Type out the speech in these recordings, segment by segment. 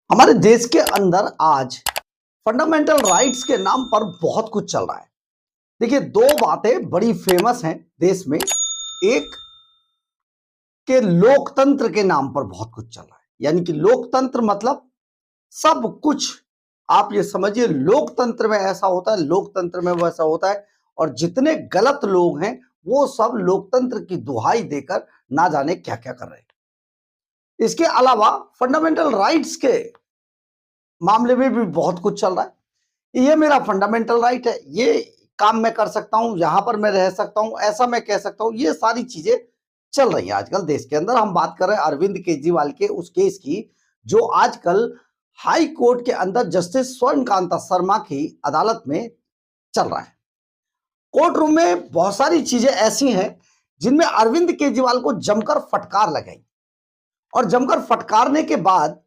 हमारे देश के अंदर आज फंडामेंटल राइट्स के नाम पर बहुत कुछ चल रहा है। देखिए, दो बातें बड़ी फेमस हैं देश में। एक के लोकतंत्र के नाम पर बहुत कुछ चल रहा है, यानी कि लोकतंत्र मतलब सब कुछ। आप ये समझिए, लोकतंत्र में ऐसा होता है, लोकतंत्र में वैसा होता है, और जितने गलत लोग हैं वो सब लोकतंत्र की दुहाई देकर ना जाने क्या क्या कर रहे हैं। इसके अलावा फंडामेंटल राइट्स के मामले में भी बहुत कुछ चल रहा है। ये मेरा फंडामेंटल राइट है, ये काम मैं कर सकता हूं, यहां पर मैं रह सकता हूं, ऐसा मैं कह सकता हूं। ये सारी चीजें चल रही हैं आजकल देश के अंदर। हम बात कर रहे हैं अरविंद केजरीवाल के उस केस की, जो आजकल हाई कोर्ट के अंदर जस्टिस स्वर्णकांता शर्मा की अदालत में चल रहा है। कोर्ट रूम में बहुत सारी चीजें ऐसी हैं जिनमें अरविंद केजरीवाल को जमकर फटकार लगाई, और जमकर फटकारने के बाद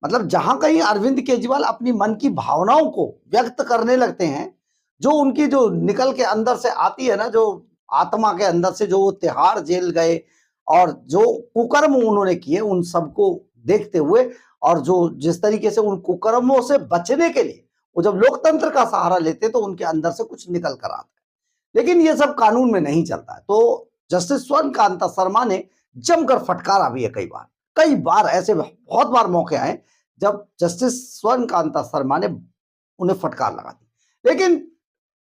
मतलब जहां कहीं अरविंद केजरीवाल अपनी मन की भावनाओं को व्यक्त करने लगते हैं, जो उनकी जो निकल के अंदर से आती है ना, जो आत्मा के अंदर से, जो वो तिहाड़ जेल गए और जो कुकर्म उन्होंने किए उन सबको देखते हुए, और जो जिस तरीके से उन कुकर्मों से बचने के लिए वो जब लोकतंत्र का सहारा लेते तो उनके अंदर से कुछ निकल कर आता है। लेकिन ये सब कानून में नहीं चलता है। तो जस्टिस स्वर्ण कांता शर्मा ने जमकर फटकारा भी है कई बार ऐसे बहुत बार मौके आए जब जस्टिस स्वर्ण कांता शर्मा ने उन्हें फटकार लगा दी। लेकिन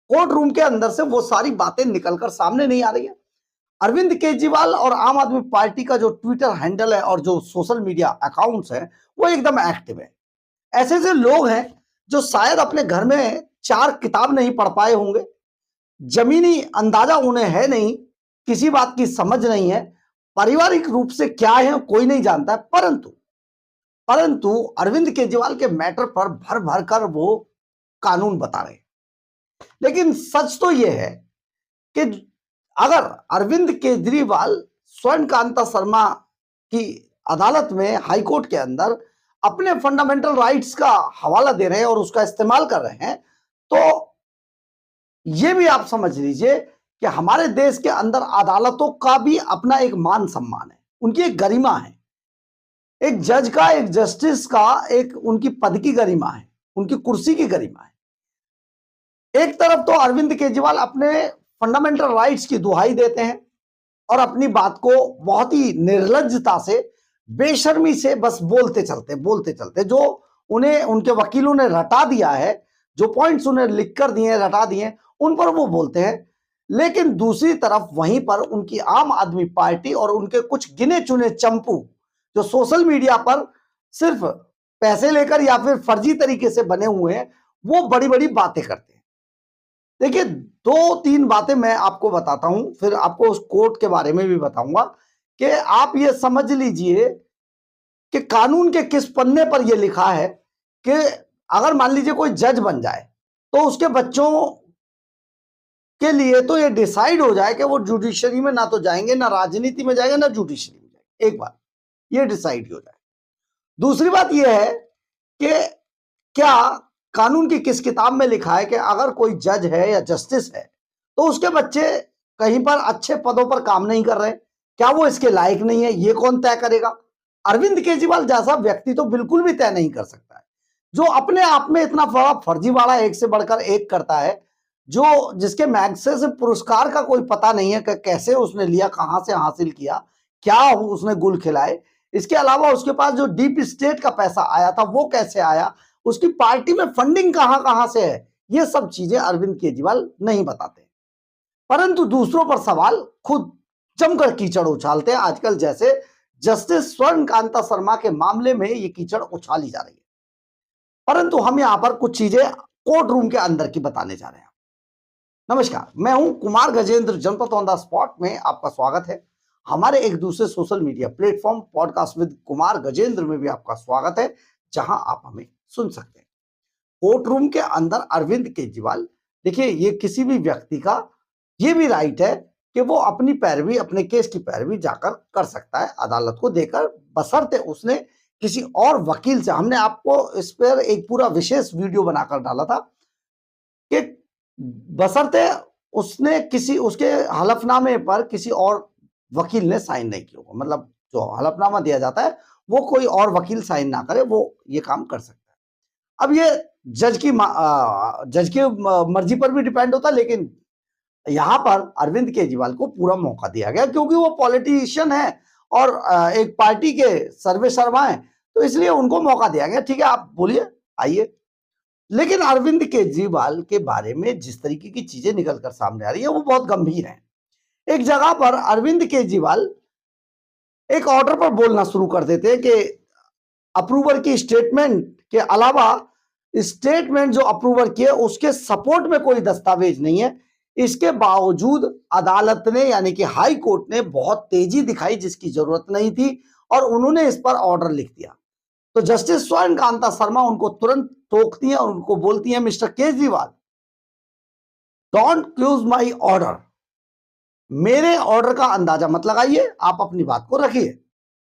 कोर्ट रूम के अंदर से वो सारी बातें निकलकर सामने नहीं आ रही है। अरविंद केजरीवाल और आम आदमी पार्टी का जो ट्विटर हैंडल है और जो सोशल मीडिया अकाउंट्स हैं वो एकदम एक्टिव है। ऐसे ऐसे लोग हैं जो शायद अपने घर में 4 किताब नहीं पढ़ पाए होंगे, जमीनी अंदाजा उन्हें है नहीं, किसी बात की समझ नहीं है, पारिवारिक रूप से क्या है कोई नहीं जानता है, परंतु परंतु अरविंद केजरीवाल के मैटर पर भर भर कर वो कानून बता रहे हैं। लेकिन सच तो यह है कि अगर अरविंद केजरीवाल स्वर्णकांता शर्मा की अदालत में, हाईकोर्ट के अंदर अपने फंडामेंटल राइट्स का हवाला दे रहे हैं और उसका इस्तेमाल कर रहे हैं, तो यह भी आप समझ लीजिए कि हमारे देश के अंदर अदालतों का भी अपना एक मान सम्मान है, उनकी एक गरिमा है। एक जज का, एक जस्टिस का, एक उनकी पद की गरिमा है, उनकी कुर्सी की गरिमा है। एक तरफ तो अरविंद केजरीवाल अपने फंडामेंटल राइट्स की दुहाई देते हैं और अपनी बात को बहुत ही निर्लज्जता से, बेशर्मी से बस बोलते चलते, जो उन्हें उनके वकीलों ने रटा दिया है, जो पॉइंट्स उन्हें लिख कर दिए, रटा दिए, उन पर वो बोलते हैं। लेकिन दूसरी तरफ वहीं पर उनकी आम आदमी पार्टी और उनके कुछ गिने चुने चंपू जो सोशल मीडिया पर सिर्फ पैसे लेकर या फिर फर्जी तरीके से बने हुए हैं, वो बड़ी बड़ी बातें करते हैं। देखिए, 2-3 बातें मैं आपको बताता हूं, फिर आपको उस कोर्ट के बारे में भी बताऊंगा कि आप ये समझ लीजिए कि कानून के किस पन्ने पर यह लिखा है कि अगर मान लीजिए कोई जज बन जाए तो उसके बच्चों के लिए तो ये डिसाइड हो जाए कि वो जुडिशरी में ना तो जाएंगे, ना राजनीति में जाएंगे, ना जुडिशरी में जाएंगे। एक बात ये डिसाइड हो जाए। दूसरी बात यह है कि क्या कानून की किस किताब में लिखा है कि अगर कोई जज है या जस्टिस है तो उसके बच्चे कहीं पर अच्छे पदों पर काम नहीं कर रहे, क्या वो इसके लायक नहीं है? ये कौन तय करेगा? अरविंद केजरीवाल जैसा व्यक्ति तो बिल्कुल भी तय नहीं कर सकता है, जो अपने आप में इतना बड़ा फर्जीवाड़ा एक से बढ़कर एक करता है, जो जिसके मैग्सेसे पुरस्कार का कोई पता नहीं है कि कैसे उसने लिया, कहां से हासिल किया, क्या उसने गुल खिलाए। इसके अलावा उसके पास जो डीप स्टेट का पैसा आया था वो कैसे आया, उसकी पार्टी में फंडिंग कहां कहां से है, ये सब चीजें अरविंद केजरीवाल नहीं बताते, परंतु दूसरों पर सवाल खुद जमकर कीचड़ उछालते हैं। आजकल जैसे जस्टिस स्वर्ण कांता शर्मा के मामले में ये कीचड़ उछाली जा रही है, परंतु हम यहां पर कुछ चीजें कोर्ट रूम के अंदर की बताने जा रहे हैं। नमस्कार, मैं हूं कुमार गजेंद्र, जनपद ऑन द स्पॉट में आपका स्वागत है। हमारे एक दूसरे social media platform podcast with Kumar Gajendra में भी आपका स्वागत है, जहां आप हमें सुन सकते हैं। कोर्ट रूम के अंदर अरविंद केजरीवाल, देखिए, ये किसी भी व्यक्ति का ये भी राइट है कि वो अपनी पैरवी, अपने केस की पैरवी जाकर कर सकता है अदालत को देकर, बशर्ते उसने किसी और वकील से, हमने आपको इस पर एक पूरा विशेष वीडियो बनाकर डाला था कि बशर्ते उसने किसी, उसके हलफनामे पर किसी और वकील ने साइन नहीं किया होगा, मतलब जो हलफनामा दिया जाता है वो कोई और वकील साइन ना करे, वो ये काम कर सकता है। अब ये जज की मर्जी पर भी डिपेंड होता है, लेकिन यहां पर अरविंद केजरीवाल को पूरा मौका दिया गया क्योंकि वो पॉलिटिशियन है और एक पार्टी के सर्वे शर्मा है, तो इसलिए उनको मौका दिया गया। ठीक है, आप बोलिए, आइए। लेकिन अरविंद केजरीवाल के बारे में जिस तरीके की चीजें निकलकर सामने आ रही है वो बहुत गंभीर है। एक जगह पर अरविंद केजरीवाल एक ऑर्डर पर बोलना शुरू कर देते हैं कि अप्रूवर की स्टेटमेंट के अलावा स्टेटमेंट जो अप्रूवर किए उसके सपोर्ट में कोई दस्तावेज नहीं है। इसके बावजूद अदालत ने यानी कि हाई कोर्ट ने बहुत तेजी दिखाई जिसकी जरूरत नहीं थी और उन्होंने इस पर ऑर्डर लिख दिया। तो जस्टिस स्वर्ण कांता शर्मा उनको तुरंत टोकती हैं और उनको बोलती हैं, mister Kejriwal, don't accuse my order. मेरे ऑर्डर का अंदाजा मत लगाइए, आप अपनी बात को रखिए,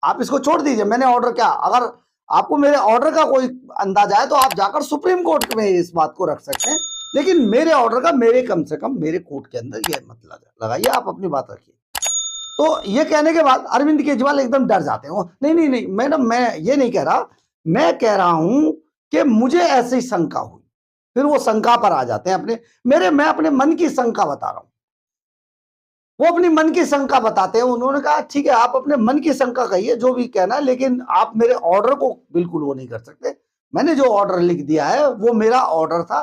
आप इसको छोड़ दीजिए। मैंने ऑर्डर क्या, अगर आपको मेरे ऑर्डर का कोई अंदाजा है तो आप जाकर सुप्रीम कोर्ट में इस बात को रख सकते हैं, लेकिन मेरे ऑर्डर का मेरे कम से कम मेरे कोर्ट के अंदर ये मत लगाइए, आप अपनी बात रखिए। तो ये कहने के बाद अरविंद केजरीवाल एकदम डर जाते हैं। नहीं नहीं नहीं मैडम, मैं ये नहीं कह रहा, मैं कह रहा हूं कि मुझे ऐसी शंका हुई। फिर वो शंका पर आ जाते हैं मैं अपने मन की शंका बता रहा हूं। वो अपनी मन की शंका बताते हैं। उन्होंने कहा ठीक है, आप अपने मन की शंका कहिए, जो भी कहना है, लेकिन आप मेरे ऑर्डर को बिल्कुल वो नहीं कर सकते। मैंने जो ऑर्डर लिख दिया है वो मेरा ऑर्डर था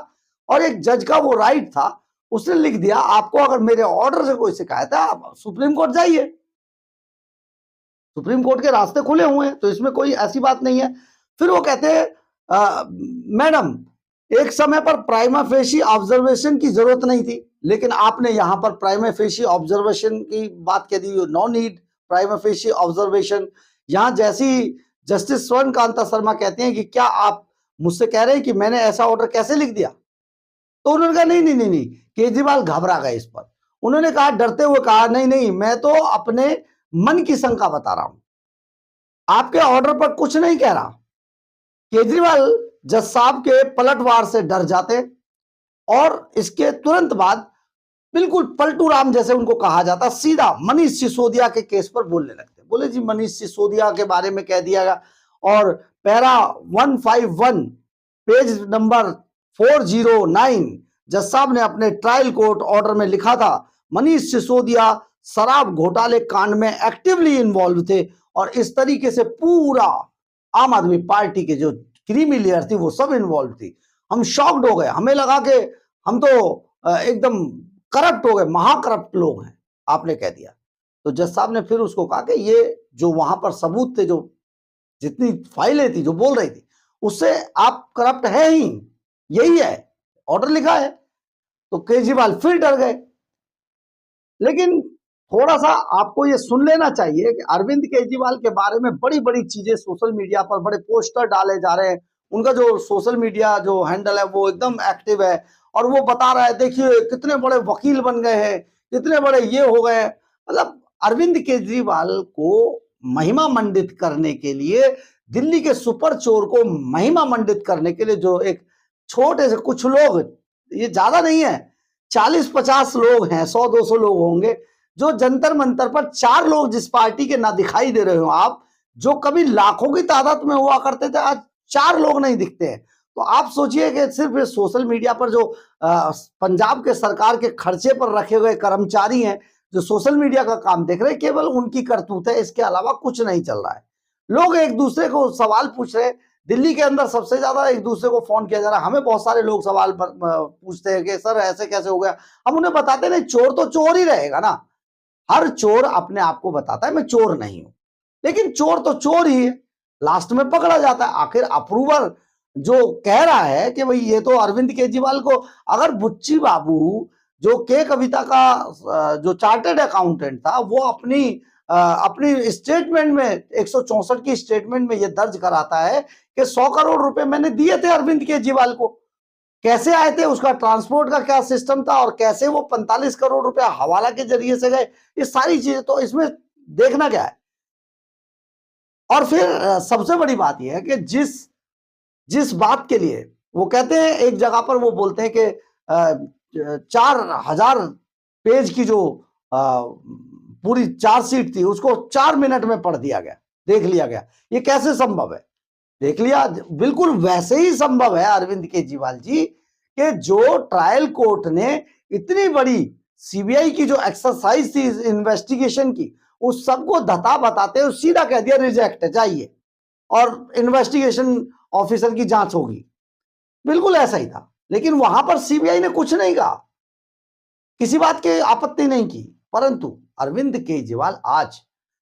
और एक जज का वो राइट था, उसने लिख दिया। आपको अगर मेरे ऑर्डर से कोई शिकायत है आप सुप्रीम कोर्ट जाइए, सुप्रीम कोर्ट के रास्ते खुले हुए हैं, तो इसमें कोई ऐसी बात नहीं है। फिर वो कहते हैं मैडम, एक समय पर प्राइमा फेशी ऑब्जर्वेशन की जरूरत नहीं थी, लेकिन आपने यहां पर प्राइमा फेशी ऑब्जर्वेशन की बात कह दी। No need prima facie observation. यहां जैसी जस्टिस स्वर्ण कांता शर्मा कहते हैं कि क्या आप मुझसे कह रहे हैं कि मैंने ऐसा ऑर्डर कैसे लिख दिया? तो उन्होंने कहा नहीं नहीं नहीं नहीं, केजरीवाल घबरा गए इस पर। उन्होंने कहा, डरते हुए कहा, नहीं नहीं, मैं तो अपने मन की शंका बता रहा हूं, आपके ऑर्डर पर कुछ नहीं कह रहा। केजरीवाल जज साहब के पलटवार से डर जाते और इसके तुरंत बाद बिल्कुल पलटू राम जैसे उनको कहा जाता, सीधा मनीष सिसोदिया के केस पर बोलने लगते। बोले जी, मनीष सिसोदिया के बारे में कह दिया गया और पैरा 151 पेज नंबर 409 जज साहब ने अपने ट्रायल कोर्ट ऑर्डर में लिखा था, मनीष सिसोदिया शराब घोटाले कांड में एक्टिवली इन्वॉल्व थे और इस तरीके से पूरा आम आदमी पार्टी के जो क्रीमी लेयर थी वो सब इन्वॉल्व थी। हम शॉक्ड हो गए, हमें लगा कि हम तो एकदम करप्ट हो गए, महाकरप्ट लोग हैं, आपने कह दिया। तो जज साहब ने फिर उसको कहा कि ये जो वहां पर सबूत थे, जो जितनी फाइलें थी जो बोल रही थी, उससे आप करप्ट है ही, यही है, ऑर्डर लिखा है। तो केजरीवाल फिर डर गए। लेकिन थोड़ा सा आपको ये सुन लेना चाहिए कि अरविंद केजरीवाल के बारे में बड़ी बड़ी चीजें सोशल मीडिया पर बड़े पोस्टर डाले जा रहे हैं। उनका जो सोशल मीडिया जो हैंडल है वो एकदम एक्टिव है और वो बता रहा है, देखिए कितने बड़े वकील बन गए हैं, कितने बड़े ये हो गए। मतलब अरविंद केजरीवाल को महिमा मंडित करने के लिए, दिल्ली के सुपर चोर को महिमा मंडित करने के लिए जो एक छोटे से कुछ लोग, ये ज्यादा नहीं है, 40-50 लोग हैं, 100-200 लोग होंगे, जो जंतर मंतर पर 4 लोग जिस पार्टी के ना दिखाई दे रहे हो आप, जो कभी लाखों की तादाद में हुआ करते थे, आज 4 लोग नहीं दिखते हैं। तो आप सोचिए कि सिर्फ सोशल मीडिया पर जो पंजाब के सरकार के खर्चे पर रखे हुए कर्मचारी हैं, जो सोशल मीडिया का काम देख रहे हैं, केवल उनकी करतूत है, इसके अलावा कुछ नहीं चल रहा है। लोग एक दूसरे को सवाल पूछ रहे हैं। दिल्ली के अंदर सबसे ज्यादा एक दूसरे को फोन किया जा रहा है। हमें बहुत सारे लोग सवाल पूछते हैं कि सर ऐसे कैसे हो गया। हम उन्हें बताते नहीं, चोर तो चोर ही रहेगा ना। हर चोर अपने आप को बताता है मैं चोर नहीं हूं, लेकिन चोर तो चोर ही है, लास्ट में पकड़ा जाता है। आखिर अप्रूवर जो कह रहा है कि भाई ये तो अरविंद केजरीवाल को, अगर बुच्ची बाबू जो के कविता का जो चार्टर्ड अकाउंटेंट था, वो अपनी स्टेटमेंट में 164 की स्टेटमेंट में ये दर्ज कराता है कि 100 करोड़ रुपए मैंने दिए थे अरविंद केजरीवाल को, कैसे आए थे, उसका ट्रांसपोर्ट का क्या सिस्टम था और कैसे वो 45 करोड़ रुपया हवाला के जरिए से गए, ये सारी चीजें, तो इसमें देखना क्या है। और फिर सबसे बड़ी बात यह है कि जिस बात के लिए वो कहते हैं, एक जगह पर वो बोलते हैं कि 4000 पेज की जो पूरी चार्जशीट थी उसको 4 मिनट में पढ़ दिया गया, देख लिया गया। ये कैसे संभव है? देख लिया, बिल्कुल वैसे ही संभव है अरविंद केजरीवाल जी कि जो ट्रायल कोर्ट ने इतनी बड़ी सीबीआई की जो एक्सरसाइज थी इन्वेस्टिगेशन की, उस सबको धता बताते हुए सीधा कह दिया रिजेक्ट है, जाइए और इन्वेस्टिगेशन ऑफिसर की जांच होगी। बिल्कुल ऐसा ही था, लेकिन वहां पर सीबीआई ने कुछ नहीं कहा, किसी बात की आपत्ति नहीं की। परंतु अरविंद केजरीवाल आज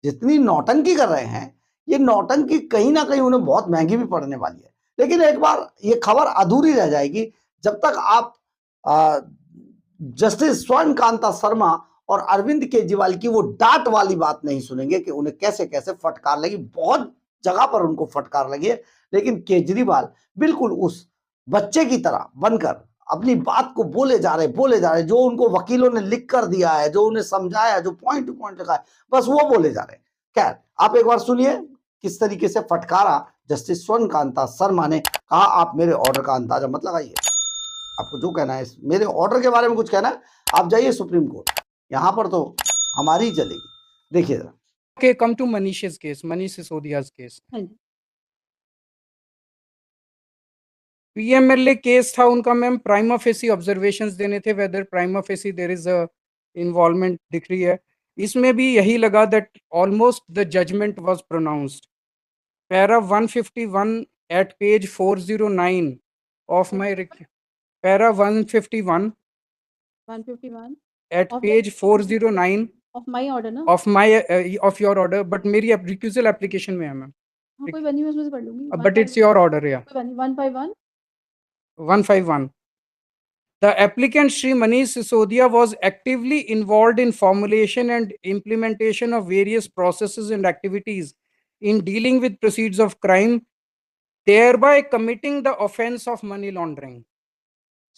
जितनी नौटंकी कर रहे हैं, ये नौटंकी कहीं ना कहीं उन्हें बहुत महंगी भी पड़ने वाली है। लेकिन एक बार ये खबर अधूरी रह जाएगी जब तक आप जस्टिस स्वर्ण कांता शर्मा और अरविंद केजरीवाल की वो डांट वाली बात नहीं सुनेंगे कि उन्हें कैसे कैसे फटकार लगी। बहुत जगह पर उनको फटकार लगी है, लेकिन केजरीवाल बिल्कुल उस बच्चे की तरह बनकर अपनी बात को बोले जा रहे, जो उनको वकीलों ने लिख कर दिया है, जो उन्हें समझाया, जो पॉइंट टू पॉइंट लिखा है, बस वो बोले जा रहे हैं। खैर, आप एक बार सुनिए किस तरीके से फटकारा जस्टिस स्वर्ण कांता शर्मा ने। कहा, आप मेरे ऑर्डर का अंदाजा मत लगाइए, आपको जो कहना है, मेरे ऑर्डर के बारे में कुछ कहना है, आप जाइए सुप्रीम कोर्ट, यहां पर तो हमारी चलेगी। देखिए जरा। Okay, come to Manish's case, Manish Sisodia's case. PMLA case था उनका मैम, प्राइमा फेसी ऑब्जर्वेशंस देने थे, whether prima facie there is a involvement दिख रही है। इसमें भी यही लगा that almost the judgement was pronounced. Para 151 at page 409 of my para 151 at page 409 of my order ना, of my of your order, but मेरी रिक्यूजल एप्लीकेशन में है मैम, हाँ कोई बनी, मैं उसमें से पढ़ लूंगी। But it's your order. या 151 151. The applicant Sri Manish Sisodia was actively involved in formulation and implementation of various processes and activities in dealing with proceeds of crime, thereby committing the offense of money laundering.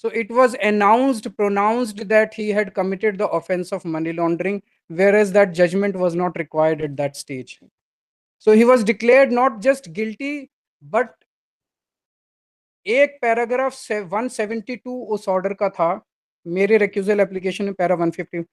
So it was pronounced that he had committed the offense of money laundering, whereas that judgment was not required at that stage. So he was declared not just guilty, but एक paragraph 172 उस order का था, मेरे recusal application में para 150,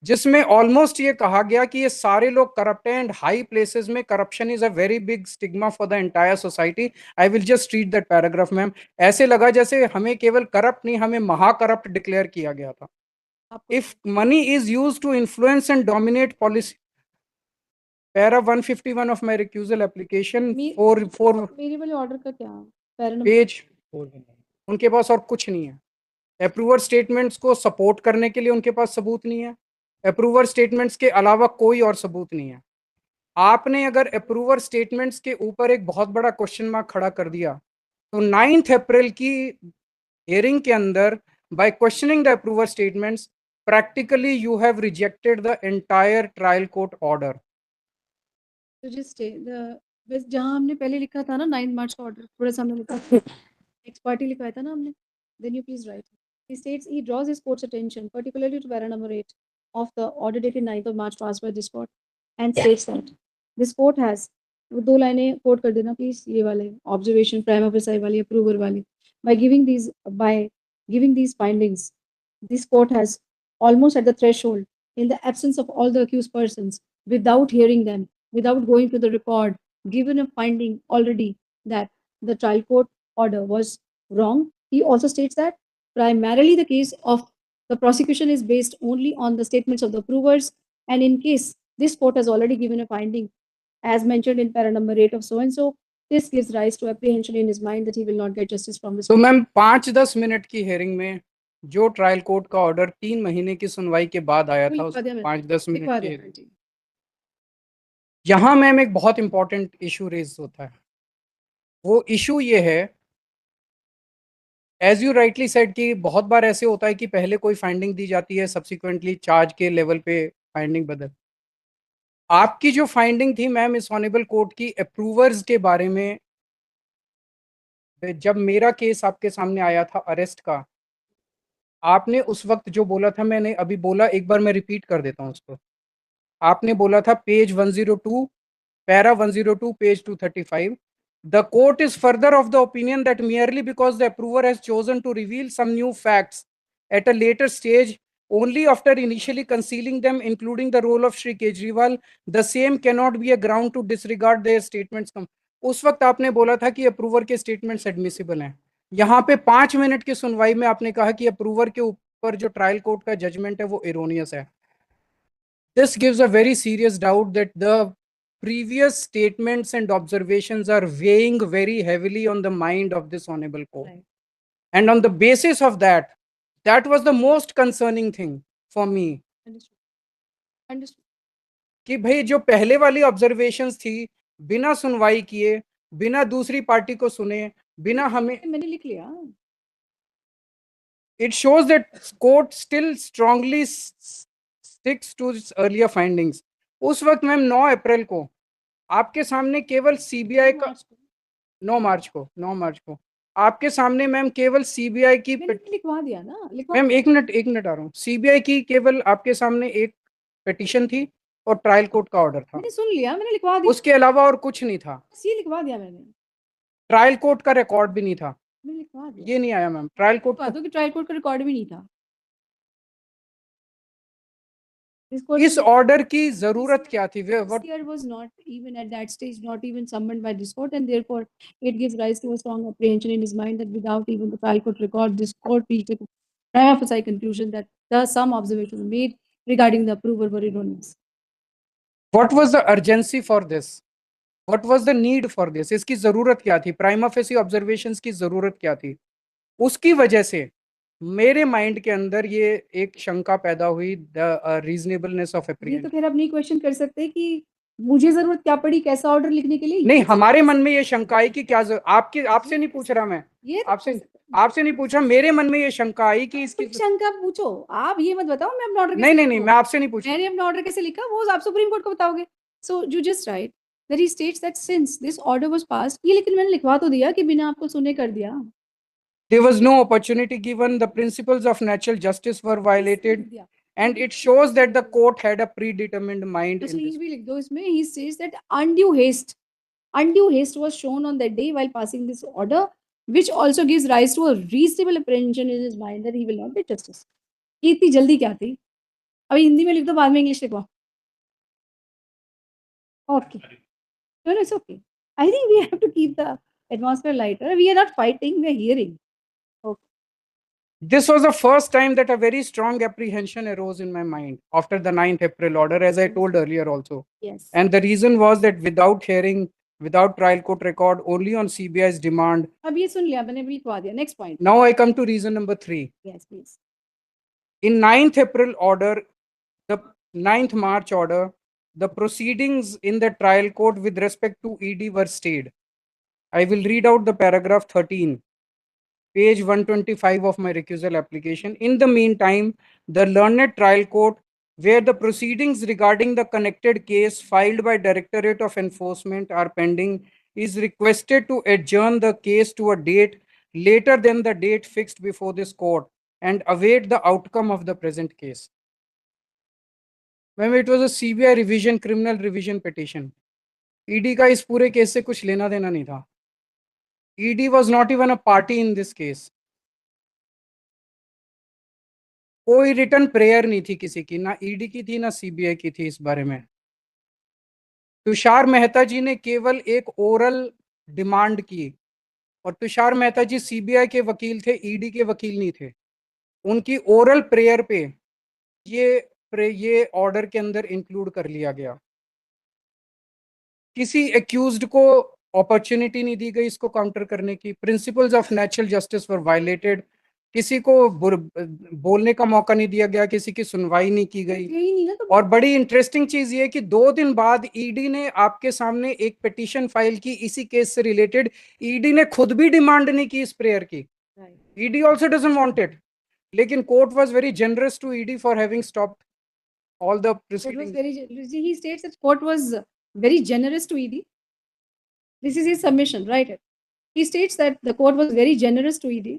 जिसमें almost ये कहा गया कि ये सारे लोग करप्ट हैं एंड हाई प्लेसेस में corruption is a very big stigma for the entire society. I will just read that paragraph ma'am. ऐसे लगा जैसे हमें केवल करप्ट नहीं, हमें महाकरप्ट डिक्लेयर किया गया था। If money is used to influence and dominate policy, para 151 of my recusal application, मेरे वाले ऑर्डर का क्या पेज, उनके पास और कुछ नहीं है। अप्रूवर स्टेटमेंट्स को सपोर्ट करने के लिए उनके पास सबूत नहीं है, अप्रूवर स्टेटमेंट्स के अलावा कोई और सबूत नहीं है। आपने अगर अप्रूवर स्टेटमेंट्स के ऊपर एक बहुत बड़ा क्वेश्चन मार्क खड़ा कर दिया, तो 9 अप्रैल की हियरिंग के अंदर by questioning the approver statements, practically you have rejected the entire trial court order. तो बस जहां हमने पहले लिखा था ना 9 मार्च का ऑर्डर, थोड़ा सा हमने लिखा एक्स पार्टी लिखा था ना हमने, then you please write. He states he draws his court's attention particularly to para number 8 of the order dated 9th of March passed by this court and states that this court has, वो दो लाइनें coat कर देना please, ये वाले observation prima facie वाली approver वाली, by giving these findings this court has almost at the threshold, in the absence of all the accused persons, without hearing them, without going to the record, given a finding already that the trial court order was wrong. He also states that primarily the case of the prosecution is based only on the statements of the provers, and in case this court has already given a finding as mentioned in para number 8 of so and so, this gives rise to apprehension in his mind that he will not get justice from this. तो ma'am 5-10 minute की hearing में जो trial court का order 3 महीने की सुनवाई के बाद आया था, 5-10 मिनट की, यहाँ मैम एक बहुत इंपॉर्टेंट इशू रेज होता है। वो इशू ये है, एज यू राइटली सेड, कि बहुत बार ऐसे होता है कि पहले कोई फाइंडिंग दी जाती है, सब्सिक्वेंटली चार्ज के लेवल पे फाइंडिंग बदल। आपकी जो फाइंडिंग थी मैम इस ऑनेबल कोर्ट की अप्रूवर्स के बारे में, जब मेरा केस आपके सामने आया था अरेस्ट का, आपने उस वक्त जो बोला था, मैंने अभी बोला, एक बार मैं रिपीट कर देता हूँ उसको। आपने बोला था page 102, para 102, page 235, the court is further of the opinion that merely because the approver has chosen to reveal some new facts at a later stage only after initially concealing them, including the role of Shri Kejriwal, the same cannot be a ground to disregard their statements. उस वक्त आपने बोला था कि approver के statements admissible हैं। यहाँ पे 5 मिनट की सुनवाई में आपने कहा कि अप्रूवर के ऊपर जो ट्रायल कोर्ट का जजमेंट है वो एरोनियस है। This gives a very serious doubt that the previous statements and observations are weighing very heavily on the mind of this honorable court. Right. And on the basis of that, that was the most concerning thing for me. Understood. Understood. कि भाई जो पहले वाली observations थी, बिना सुनवाई किए, बिना दूसरी पार्टी को सुने, बिना हमें, मैंने लिख लिया। it shows that court still strongly sticks to its earlier findings. उस वक्त मैम 9 अप्रैल को आपके सामने केवल सीबीआई का 9 मार्च को आपके सामने मैम केवल सीबीआई की लिखवा दिया ना, मैम एक मिनट आ रहा हूँ। सीबीआई की केवल आपके सामने एक पिटीशन थी और ट्रायल कोर्ट का ऑर्डर था। मैंने सुन लिया, मैंने लिखवा दिया। उसके अलावा और कुछ नहीं था। ये लिखवा दिया मैंने। ट्रायल कोर्ट का रिकॉर्ड भी नहीं था। मैंने लिखवा दिया। ये नहीं आया मैम, ट्रायल कोर्ट का ट्रायल कोर्ट का रिकॉर्ड भी नहीं था। इस ऑर्डर की जरूरत क्या थी? was not even at that stage, not even summoned by this court, and therefore it gives rise to a strong apprehension in his mind that without even the trial court record, this court reached a prima facie conclusion that there are some observations made regarding the approval were erroneous. What was the urgency for this? What was the need for this? इसकी जरूरत क्या थी? Prima facie observations की जरूरत क्या थी? उसकी वजह से मेरे माइंड के अंदर ये एक शंका पैदा हुई, द रीजनेबलनेस ऑफ एप्रीहेंशन। ये तो फिर आप नहीं क्वेश्चन कर सकते कि मुझे जरूरत क्या पड़ी कैसा ऑर्डर लिखने के लिए। नहीं, हमारे मन में ये शंका आई कि क्या आपसे नहीं पूछ रहा मैं, ये आपसे नहीं पूछा, मेरे मन में ये शंका आई कि इसकी शंका पूछो आप, ये मत बताओ मैं अपना ऑर्डर नहीं मैं आपसे नहीं पूछ, मैंने अपना ऑर्डर कैसे लिखा वो आप सुप्रीम कोर्ट को बताओगे। So you just right that he states that since this order was passed, ये लेकिन मैंने लिखवा तो दिया कि बिना आपको सुने कर दिया। There was no opportunity given, the principles of natural justice were violated, and it shows that the court had a predetermined mind. तो यही भी लिख दो इसमें, he says that undue haste was shown on that day while passing this order, which also gives rise to a reasonable apprehension in his mind that he will not get justice. ये इतनी जल्दी क्या थी? अभी हिंदी में लिख दो, बाद में English लिखवाओ। Okay. No, it's okay. I think we have to keep the atmosphere lighter. We are not fighting, we are hearing. Okay. This was the first time that a very strong apprehension arose in my mind after the 9th April order, as I told earlier also. Yes. And the reason was that without hearing, without trial court record, only on CBI's demand. अब ये सुन लिया मैंने, भी लिखवा दिया। Next point. Now I come to reason number 3. Yes, please. In 9th April order, the 9th March order, the proceedings in the trial court with respect to ED were stayed. I will read out the paragraph 13, page 125 of my recusal application. In the meantime, the learned trial court, where the proceedings regarding the connected case filed by Directorate of Enforcement are pending, is requested to adjourn the case to a date later than the date fixed before this court and await the outcome of the present case. Ma'am, it was a CBI revision, criminal revision petition. ED का इस पूरे case से कुछ लेना देना नहीं था. ED was not even a party in this case. कोई रिटर्न प्रेयर नहीं थी किसी की, ना ED की थी ना CBI की थी इस बारे में. तुषार मेहता जी ने केवल एक ओरल डिमांड की और तुषार मेहता जी CBI के वकील थे, ED के वकील नहीं थे. उनकी ओरल प्रेयर पे ये ऑर्डर के अंदर इंक्लूड कर लिया गया. किसी एक्यूज्ड को अपॉर्चुनिटी नहीं दी गई इसको काउंटर करने की. Principles of natural justice were violated. किसी को बोलने का मौका नहीं दिया गया, किसी की सुनवाई नहीं की गई. और बड़ी इंटरेस्टिंग चीज ये कि 2 दिन बाद ईडी ने आपके सामने एक पिटीशन फाइल की इसी केस से रिलेटेड. ईडी ने खुद भी डिमांड नहीं की इस प्रेयर की. ED also doesn't want it. लेकिन court was very generous to ED for having stopped all the proceedings. He states that court was very generous to ED. This is his submission, right? He states that the court was very generous to ED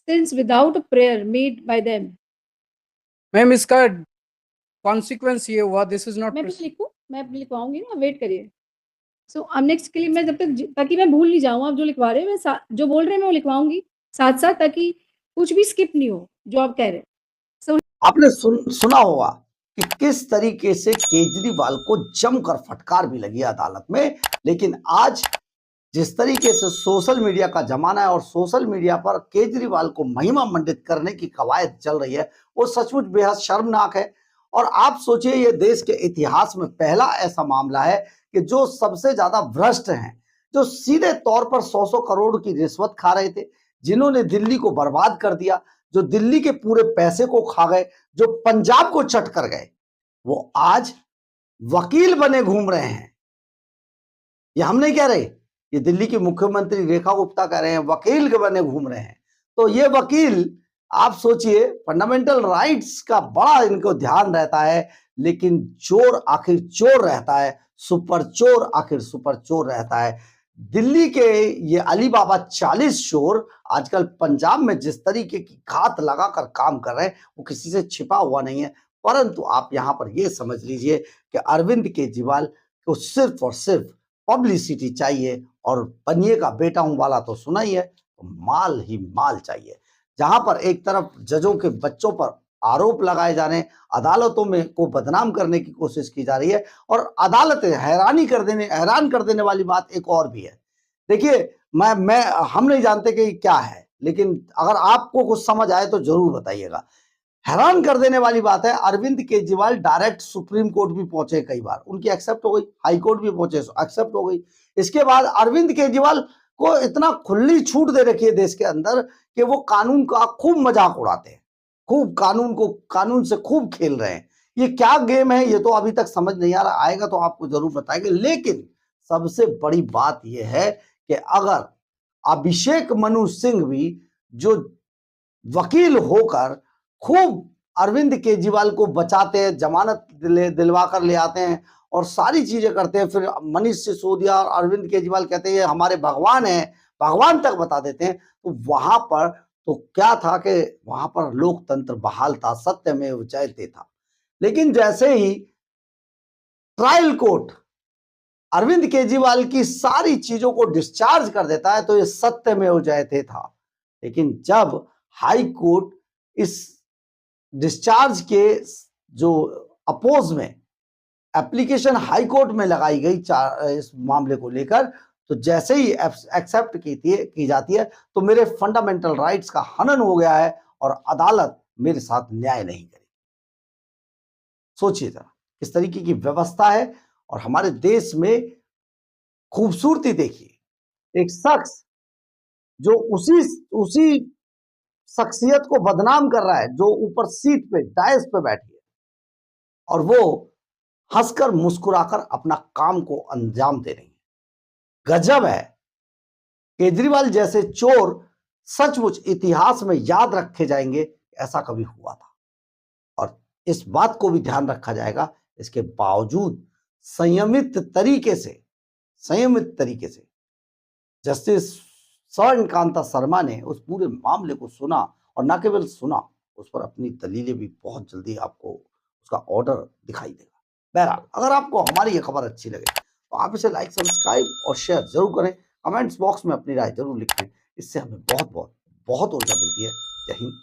since without a prayer made by them. Ma'am इसका consequence ये हुआ, this is not. मैं लिखवाऊंगी ना, wait करिए. So अब next के लिए मैं जब तक, ताकि मैं भूल नहीं जाऊँ आप जो लिखवा रहे हैं, मैं जो बोल रहे हैं मैं वो लिखवाऊंगी साथ साथ, ताकि कुछ भी स्किप नहीं हो जो आप कह रहे हैं. आपने सुना होगा कि किस तरीके से केजरीवाल को जमकर फटकार भी लगी अदालत में, लेकिन आज जिस तरीके से सोशल मीडिया का जमाना है और सोशल मीडिया पर केजरीवाल को महिमा मंडित करने की कवायद चल रही है, वो सचमुच बेहद शर्मनाक है। और आप सोचिए, ये देश के इतिहास में पहला ऐसा मामला है कि जो सबसे ज्यादा भ्रष्ट हैं, जो सीधे तौर पर 100-100 करोड़ की रिश्वत खा रहे थे, जिन्होंने दिल्ली को बर्बाद कर दिया, जो दिल्ली के पूरे पैसे को खा गए, जो पंजाब को चट कर गए, वो आज वकील बने घूम रहे हैं। ये हम नहीं कह रहे, ये दिल्ली की मुख्यमंत्री रेखा गुप्ता कह रहे हैं, वकील के बने घूम रहे हैं। तो ये वकील, आप सोचिए, फंडामेंटल राइट्स का बड़ा इनको ध्यान रहता है, लेकिन चोर आखिर चोर रहता है, सुपर चोर आखिर सुपर चोर रहता है। दिल्ली के ये अलीबाबा 40 चोर आजकल पंजाब में जिस तरीके की घात लगाकर काम कर रहे हैं, वो किसी से छिपा हुआ नहीं है। परंतु आप यहां पर ये समझ लीजिए कि अरविंद केजरीवाल को सिर्फ और सिर्फ पब्लिसिटी चाहिए, और बनिए का बेटा हूं वाला तो सुना ही है, तो माल ही माल चाहिए। जहां पर एक तरफ जजों के बच्चों पर आरोप लगाए जा रहे हैं, अदालतों में को बदनाम करने की कोशिश की जा रही है, और अदालतें हैरान कर देने वाली बात एक और भी है। देखिए, हम नहीं जानते कि क्या है, लेकिन अगर आपको कुछ समझ आए तो जरूर बताइएगा। हैरान कर देने वाली बात है, Arvind Kejriwal direct supreme court भी पहुंचे, कई बार उनकी एक्सेप्ट हो गई, हाई कोर्ट भी पहुंचे, एक्सेप्ट हो गई। इसके बाद अरविंद केजरीवाल को इतना खुली छूट दे रखी है देश के अंदर कि वो कानून का खूब मजाक उड़ाते हैं, खूब कानून से खूब खेल रहे हैं। ये क्या गेम है, ये तो अभी तक समझ नहीं आ रहा, आएगा तो आपको जरूर बताएंगे। लेकिन सबसे बड़ी बात यह है कि अगर अभिषेक मनु सिंह भी, जो वकील होकर खूब अरविंद केजरीवाल को बचाते हैं, जमानत दिलवा कर ले आते हैं और सारी चीजें करते हैं, फिर मनीष सिसोदिया और अरविंद केजरीवाल कहते हैं हमारे भगवान हैं, भगवान तक बता देते हैं। तो वहां पर तो क्या था कि वहां पर लोकतंत्र बहाल था, सत्यमेव जयते था। लेकिन जैसे ही ट्रायल कोर्ट अरविंद केजरीवाल की सारी चीजों को डिस्चार्ज कर देता है, तो ये सत्यमेव जयते था। लेकिन जब हाई कोर्ट इस डिस्चार्ज के जो अपोज में एप्लीकेशन हाई कोर्ट में लगाई गई इस मामले को लेकर, तो जैसे ही एक्सेप्ट की जाती है, तो मेरे फंडामेंटल राइट्स का हनन हो गया है और अदालत मेरे साथ न्याय नहीं करेगी। सोचिए जरा किस तरीके की व्यवस्था है। और हमारे देश में खूबसूरती देखिए, एक शख्स जो उसी शख्सियत को बदनाम कर रहा है जो ऊपर सीट पे डायस पे बैठी है, और वो हंसकर मुस्कुराकर अपना काम को अंजाम दे रही है। गजब है। केजरीवाल जैसे चोर सचमुच इतिहास में याद रखे जाएंगे, ऐसा कभी हुआ था। और इस बात को भी ध्यान रखा जाएगा, इसके बावजूद संयमित तरीके से जस्टिस स्वर्णकांता शर्मा ने उस पूरे मामले को सुना, और न केवल सुना, उस पर अपनी दलीलें भी बहुत जल्दी आपको उसका ऑर्डर दिखाई देगा। बहरहाल, अगर आपको हमारी ये खबर अच्छी लगे तो आप इसे लाइक, सब्सक्राइब और शेयर जरूर करें। कमेंट्स बॉक्स में अपनी राय जरूर लिखें, इससे हमें बहुत ऊर्जा मिलती है। जय हिंद।